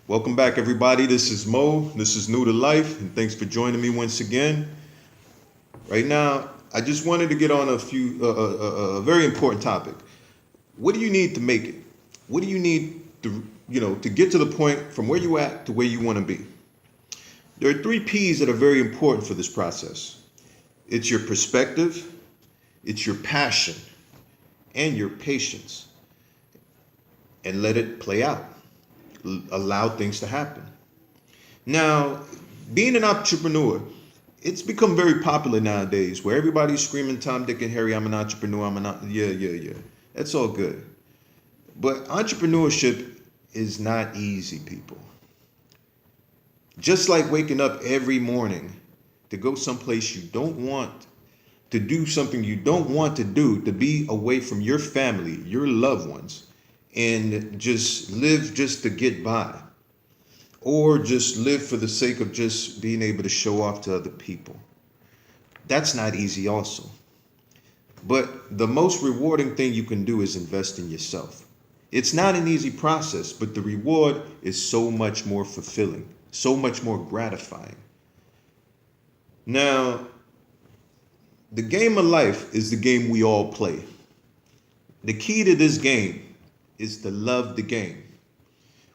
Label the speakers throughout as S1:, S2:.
S1: Welcome back, everybody. This is Mo. This is New to Life, and thanks for joining me once again. Right now, I just wanted to get on a very important topic. What do you need to make it? What do you need to get to the point from where you at to where you want to be? There are three P's that are very important for this process. It's your perspective, it's your passion, and your patience. And let it play out. Allow things to happen. Now, being an entrepreneur, it's become very popular nowadays where everybody's screaming Tom, Dick, and Harry, I'm an entrepreneur, yeah. That's all good. But entrepreneurship is not easy, people. Just like waking up every morning to go someplace you don't want, to do something you don't want to do, to be away from your family, your loved ones, and just live just to get by, or just live for the sake of just being able to show off to other people. That's not easy also. But the most rewarding thing you can do is invest in yourself. It's not an easy process, but the reward is so much more fulfilling, so much more gratifying. Now, the game of life is the game we all play. The key to this game is to love the game.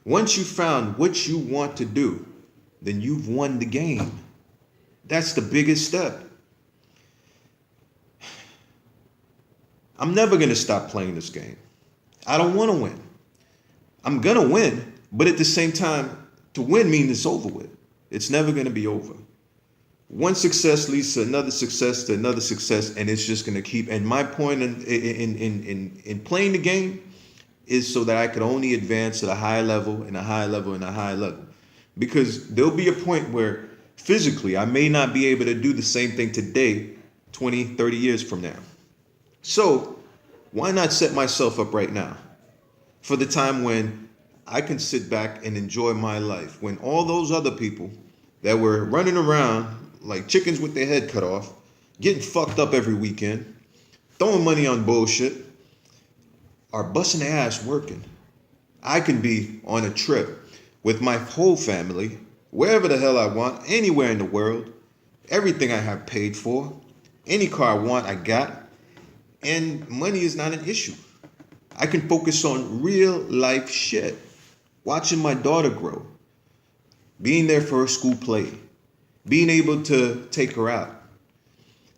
S1: Once you found what you want to do, then you've won the game. That's the biggest step. I'm never going to stop playing this game. I don't want to win. I'm going to win, but at the same time, to win means it's over with. It's never going to be over. One success leads to another success, and it's just going to keep. And my point in playing the game is so that I could only advance at a higher level and a higher level and a higher level. Because there'll be a point where physically I may not be able to do the same thing today, 20, 30 years from now. So why not set myself up right now for the time when I can sit back and enjoy my life, when all those other people that were running around like chickens with their head cut off, getting fucked up every weekend, throwing money on bullshit, are busting their ass working. I can be on a trip with my whole family, wherever the hell I want, anywhere in the world, everything I have paid for, any car I want, I got, and money is not an issue. I can focus on real life shit, watching my daughter grow, being there for her school play, being able to take her out,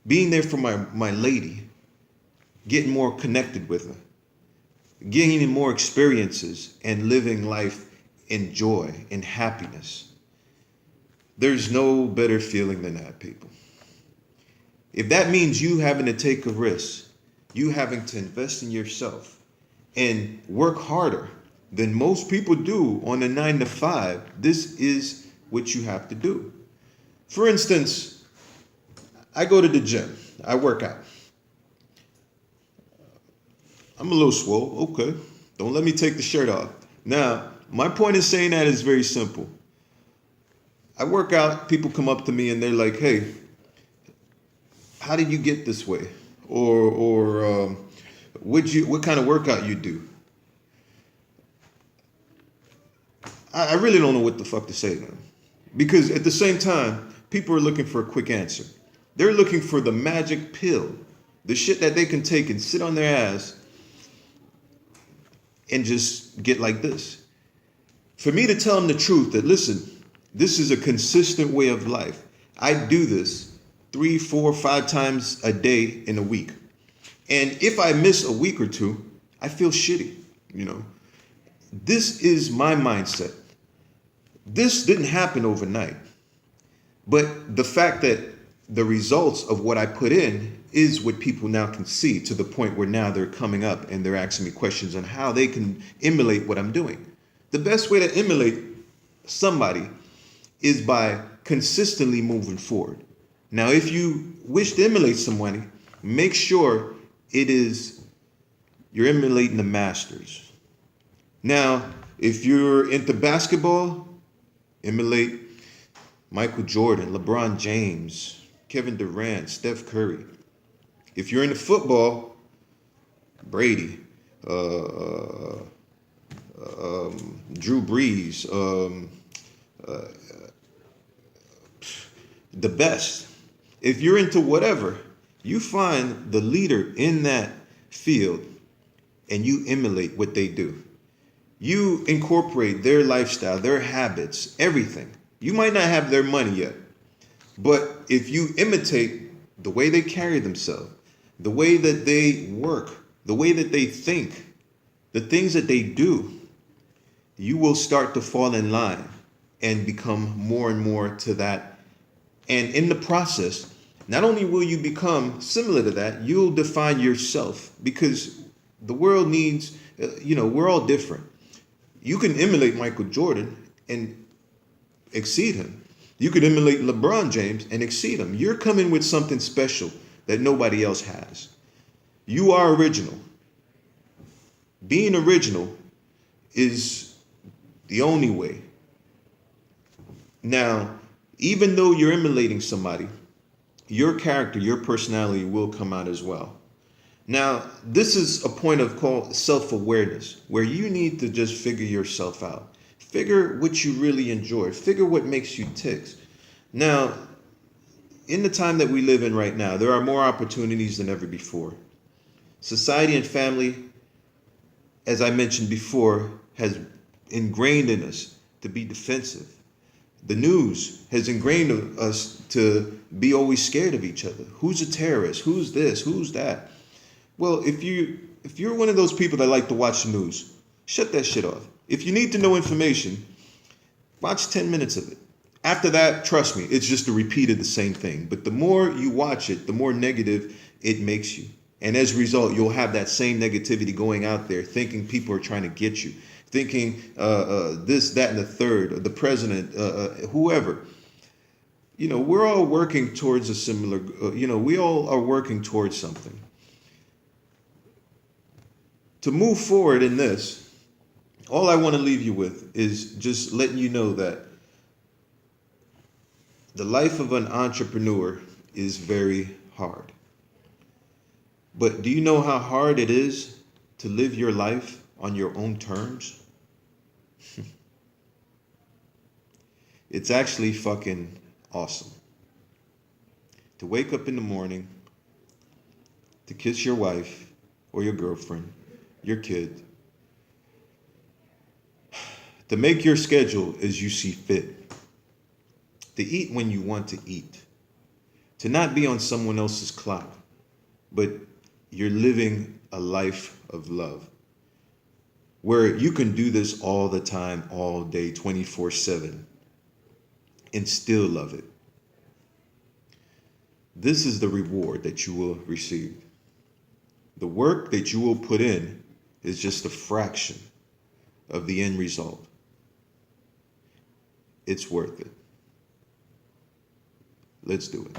S1: being there for my lady, getting more connected with her, gaining more experiences, and living life in joy and happiness. There's no better feeling than that, people. If that means you having to take a risk, you having to invest in yourself and work harder than most people do on a 9 to 5, this is what you have to do. For instance, I go to the gym. I work out. I'm a little swole. Okay. Don't let me take the shirt off. Now, my point in saying that is very simple. I work out. People come up to me and they're like, hey, how did you get this way? Or what kind of workout you do? I really don't know what the fuck to say, man. Because at the same time, people are looking for a quick answer. They're looking for the magic pill, the shit that they can take and sit on their ass and just get like this. For me to tell them the truth that, listen, this is a consistent way of life. I do this 3, 4, 5 times a day in a week. And if I miss a week or two, I feel shitty, This is my mindset. This didn't happen overnight. But the fact that the results of what I put in is what people now can see, to the point where now they're coming up and they're asking me questions on how they can emulate what I'm doing. The best way to emulate somebody is by consistently moving forward. Now, if you wish to emulate somebody, make sure you're emulating the masters. Now, if you're into basketball, emulate Michael Jordan, LeBron James, Kevin Durant, Steph Curry. If you're into football, Brady, Drew Brees, the best. If you're into whatever, you find the leader in that field and you emulate what they do. You incorporate their lifestyle, their habits, everything. You might not have their money yet, but if you imitate the way they carry themselves, the way that they work, the way that they think, the things that they do, you will start to fall in line and become more and more to that. And in the process, not only will you become similar to that, you'll define yourself, because the world needs, we're all different. You can emulate Michael Jordan and exceed him. You could emulate LeBron James and exceed him. You're coming with something special that nobody else has. You are original. Being original is the only way. Now, even though you're emulating somebody, your character, your personality will come out as well. Now, this is a point of called self-awareness, where you need to just figure yourself out. Figure what you really enjoy. Figure what makes you tick. Now, in the time that we live in right now, there are more opportunities than ever before. Society and family, as I mentioned before, has ingrained in us to be defensive. The news has ingrained us to be always scared of each other. Who's a terrorist? Who's this? Who's that? Well, if you're one of those people that like to watch the news, shut that shit off. If you need to know information, watch 10 minutes of it. After that, trust me, it's just a repeat of the same thing. But the more you watch it, the more negative it makes you. And as a result, you'll have that same negativity going out there, thinking people are trying to get you, thinking this, that, and the third, the president, whoever. We're all working towards a similar, we all are working towards something. To move forward in this, all I want to leave you with is just letting you know that the life of an entrepreneur is very hard. But do you know how hard it is to live your life on your own terms? It's actually fucking awesome. To wake up in the morning, to kiss your wife or your girlfriend, your kid, to make your schedule as you see fit, to eat when you want to eat, to not be on someone else's clock, but you're living a life of love, where you can do this all the time, all day, 24/7, and still love it. This is the reward that you will receive. The work that you will put in is just a fraction of the end result. It's worth it. Let's do it.